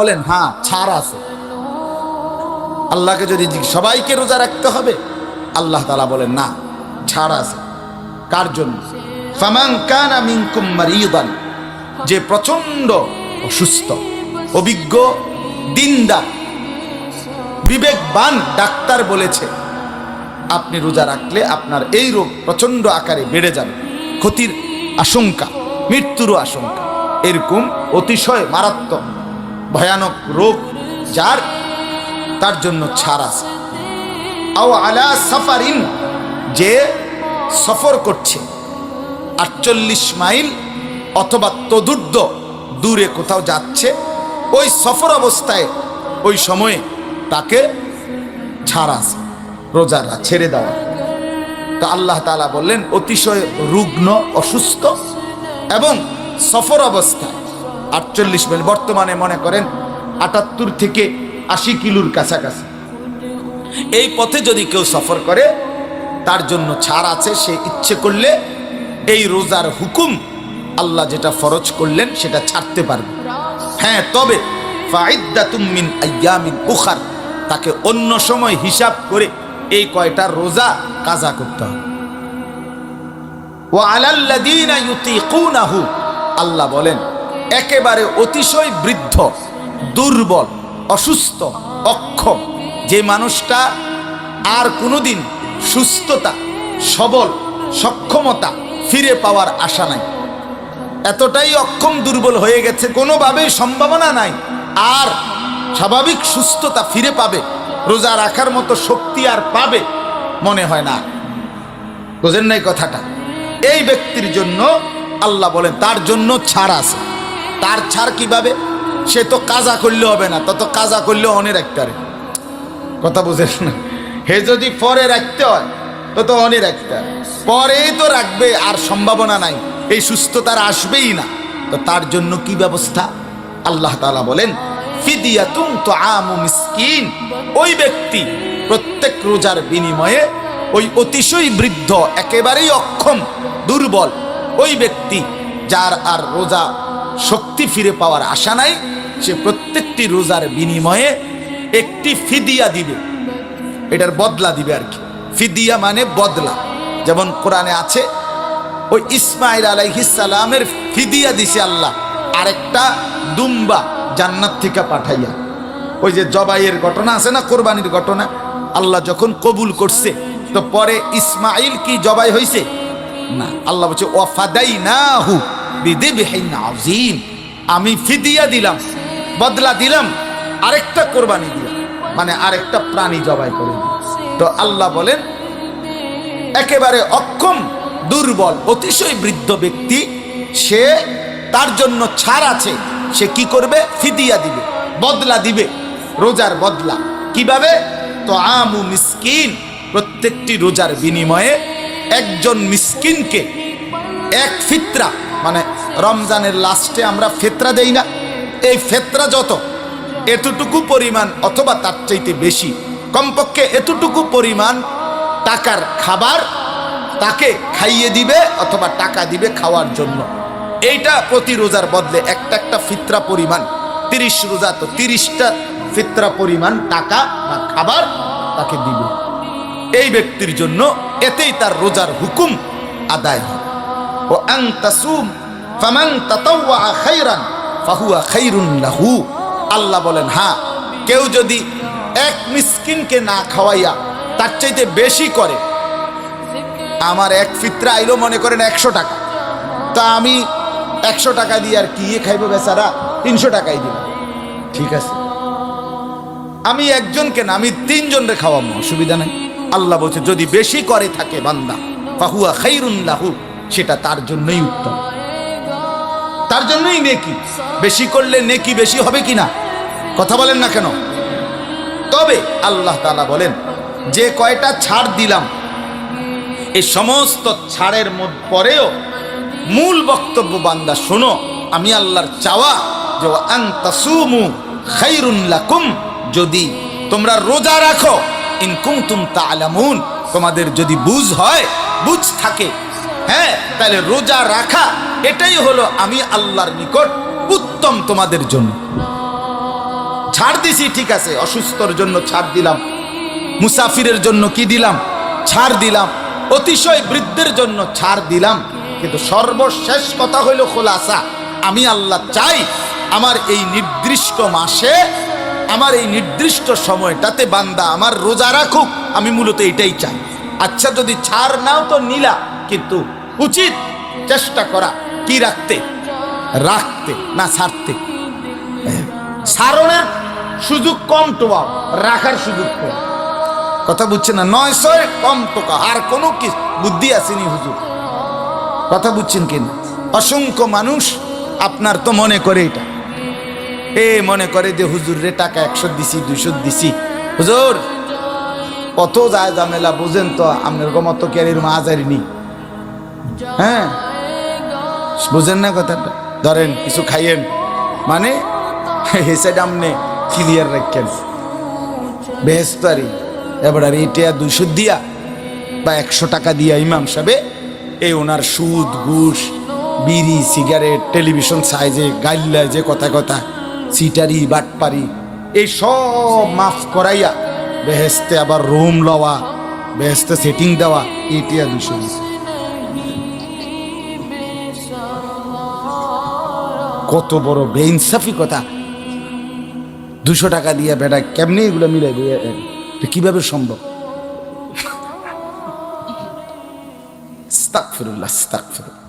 বলেন হ্যাঁ ছাড় আছে। আল্লাহকে যদি সবাইকে রোজা রাখতে হবে, আল্লাহ তাআলা বলেন না, ছাড় আছে। কার জন্য? ফামান কানা মিনকুম মারিদান, যে প্রচন্ড অসুস্থ, অভিজ্ঞ, দিনদার, বিবেকবান ডাক্তার বলেছে আপনি রোজা রাখলে আপনার এই রোগ প্রচন্ড আকারে বেড়ে যাবে, ক্ষতির আশঙ্কা, মৃত্যুরও আশঙ্কা, এরকম অতিশয় মারাত্মক ভয়ানক রোগ যার, তার জন্য ছাড় আছে। আও আলা সাফারিন, যে সফর করছে 48 মাইল অথবা তদূর্ধ্ব দূরে কোথাও যাচ্ছে, ওই সফর অবস্থায় ওই সময়ে তাকে ছাড় আছে, রোজারা ছেড়ে দেওয়া। তো আল্লাহ তাআলা বললেন অতিশয় রুগ্ন, অসুস্থ এবং সফর অবস্থায় 48 মাইল, বর্তমানে মনে করেন 78 থেকে 80 কিলোর কাছাকাছি, এই পথে যদি কেউ সফর করে তার জন্য ছাড় আছে। সে ইচ্ছে করলে এই রোজার হুকুম আল্লাহ যেটা ফরজ করলেন সেটা ছাড়তে পারবে। হ্যাঁ, তবে ফাইদ্দাতুম মিন আইয়ামিন উখার, তাকে অন্য সময় হিসাব করে এই কয়টা রোজা কাজা করতে হবে। ওয়া আলাল্লাযীনা ইউতিকুনাহু, আল্লাহ বলেন একেবারে অতিশয় বৃদ্ধ, দুর্বল, অসুস্থ, অক্ষম, যে মানুষটা আর কোনোদিন সুস্থতা, সবল, সক্ষমতা ফিরে পাওয়ার আশা নাই, এতটাই অক্ষম দুর্বল হয়ে গেছে, কোনোভাবেই সম্ভাবনা নাই আর স্বাভাবিক সুস্থতা ফিরে পাবে, রোজা রাখার মতো শক্তি আর পাবে মনে হয় না। বুঝেন নাই কথাটা? এই ব্যক্তির জন্য আল্লাহ বলেন তার জন্য ছাড় আছে। তার ছাড় কিভাবে? সে তো কাজা করলে হবে না, তত কাজা করলে অনে রাখতে পারে, কথা বুঝেন না? হে যদি পরে রাখতে হয় তত অনে রাখতে হয়, পরেই তো রাখবে আর সম্ভাবনা নাই, এই সুস্থতার আসবেই না। তো তার জন্য কি ব্যবস্থা? আল্লাহ তাআলা বলেন ফিদিয়াতুন তুআমু মিসকিন, ওই ব্যক্তি প্রত্যেক রোজার বিনিময়ে ওই অতিশয় বৃদ্ধ, একেবারেই অক্ষম, দুর্বল ওই ব্যক্তি যার আর রোজা শক্তি ফিরে পাওয়ার আশা নাই, সে প্রত্যেকটি রোজার বিনিময়ে একটি ফিদিয়া দিবে, এটার বদলা দিবে আর কি। ফিদিয়া মানে বদলা। যেমন কোরআনে আছে ওই ইসমাঈল আলাইহিস সালামের ফিদিয়া দিছে আল্লাহ আরেকটা দুম্বা জান্নাত থেকে পাঠাইয়া। ওই যে জবাইয়ের ঘটনা আছে না, কোরবানির ঘটনা, আল্লাহ যখন কবুল করছে তো পরে ইসমাঈল কি জবাই হয়েছে না, আল্লাহ বলছে ওয়াফাদাইনাহু বিযিবহিন আযীম, আমি ফিদিয়া দিলাম, বদলা দিলাম, আরেকটা কোরবানি দিলাম, মানে আরেকটা প্রাণী জবাই করে দিলাম। তো আল্লাহ বলেন একেবারে অক্ষম, দুর্বল, অতিশয় বৃদ্ধ ব্যক্তি, সে, তার জন্য ছাড় আছে। সে কি করবে? ফিদিয়া দিবে, বদলা দিবে, রোজার বদলা। কিভাবে? তো আমু মিসকিন, প্রত্যেকটি রোজার বিনিময়ে একজন মিসকিনকে এক ফিতরা, মানে রমজানের লাস্টে আমরা ফিতরা দেই না, এই ফিতরা যত এতটুকু পরিমাণ অথবা তার চাইতে বেশি, কমপক্ষে এতটুকু পরিমাণ টাকার খাবার তাকে খাইয়ে দিবে অথবা টাকা দিবে খাওয়ার জন্য। এইটা প্রতি রোজার বদলে একটা একটা ফিতরা পরিমাণ, 30 রোজা তো 30টা ফিতরা পরিমাণ টাকা বা খাবার তাকে দিবে এই ব্যক্তির জন্য, এতেই তার রোজার হুকুম আদায় হয়। ও আন তাসুম ফামান তাতাওয়া খায়রান ফাহুয়া খায়রুন লাহু, আল্লাহ বলেন হ্যাঁ, কেউ যদি এক মিসকিনকে না খাওয়াইয়া তার চাইতে বেশি করে, আমার এক ফিতরা আইলো মনে করেন 100 টাকা, তা আমি 100 টাকা দিয়ে আর কি খাইবো বেচারা, 300 টাকাই দিব, ঠিক আছে, আমি একজনকে না, আমি 3 জনকে খাওয়াবো, অসুবিধা নাই। আল্লাহ বলছে যদি বেশি করে থাকে বান্দা ফাহুয়া খায়রুন লাহু, সেটা তার জন্যই উত্তম, তার জন্যই নেকি। বেশি করলে নেকি বেশি হবে কিনা, কথা বলেন না কেন? তবে আল্লাহ তাআলা বলেন যে কয়টা ছাড় দিলাম, এই সমস্ত ছাড়ের পরেও মূল বক্তব্য বান্দা শোনো, আমি আল্লাহর চাওয়া যে আন তাসুমু খায়রুন লাকুম, যদি তোমরা রোজা রাখো, ইন কুনতুম তা'লামুন, তোমাদের যদি বুঝ হয়, বুঝ থাকে, হ্যাঁ, তাহলে রোজা রাখা এটাই হলো আমি আল্লাহর নিকট উত্তম তোমাদের জন্য। ছাড় দিছি ঠিক আছে, অসুস্থর জন্য ছাড় দিলাম, মুসাফিরের জন্য কি দিলাম, ছাড় দিলাম, অতিশয় বৃদ্ধের জন্য ছাড় দিলাম, কিন্তু সর্বশেষ কথা হইল খোলাসা, আমি আল্লাহ চাই আমার এই নির্দিষ্ট মাসে, আমার এই নির্দিষ্ট সময়টাতে বান্দা আমার রোজা রাখুক, আমি মূলত এটাই চাই। আচ্ছা যদি ছাড় নাও তো নিলা, কিন্তু উচিত চেষ্টা করা কি রাখতে, রাখতে না ছাড়তে। ছাড়নের সুযোগ কম টোয়া, রাখার সুযোগ কম। কথা বুঝছে না? 900 কম টোকা, আর কোনো কি বুদ্ধি আসেনি হুজুর? কথা বুঝছেন কিনা? অসংখ্য মানুষ আপনার তো মনে করে এটা, মনে করে যে হুজুর রে টাকা 100 দিছি 200 দিছি, হুজুর কত যায় ঝামেলা বুঝেন তো, আপনার গমত ক্যারির মাঝারিনি। হ্যাঁ বুঝেন না কথাটা? ধরেন কিছু খাইয়েন, মানে সেটা আপনি ক্লিয়ার রাখেন, বেহেস্তারি এবার আর এটা 200 দিয়া বা 100 টাকা দিয়া ইমাম সাহেবে এই ওনার সুদ ঘুষ বিড়ি সিগারেট টেলিভিশন সাইজে গাইল্লা যে কথা কথা সিটারি বাটপারি এই সব মাফ করাইয়া বেহেস্তে আবার রুম লওয়া, বেহেস্তে সেটিং দেওয়া, এটা 200 দিছে। কত বড় বেইনসাফি কথা! 200 টাকা দিয়া বেটা কেমনি এগুলো মিলাইবে? কিভাবে সম্ভব? আস্তাগফিরুল্লাহ, আস্তাগফিরুল্লাহ।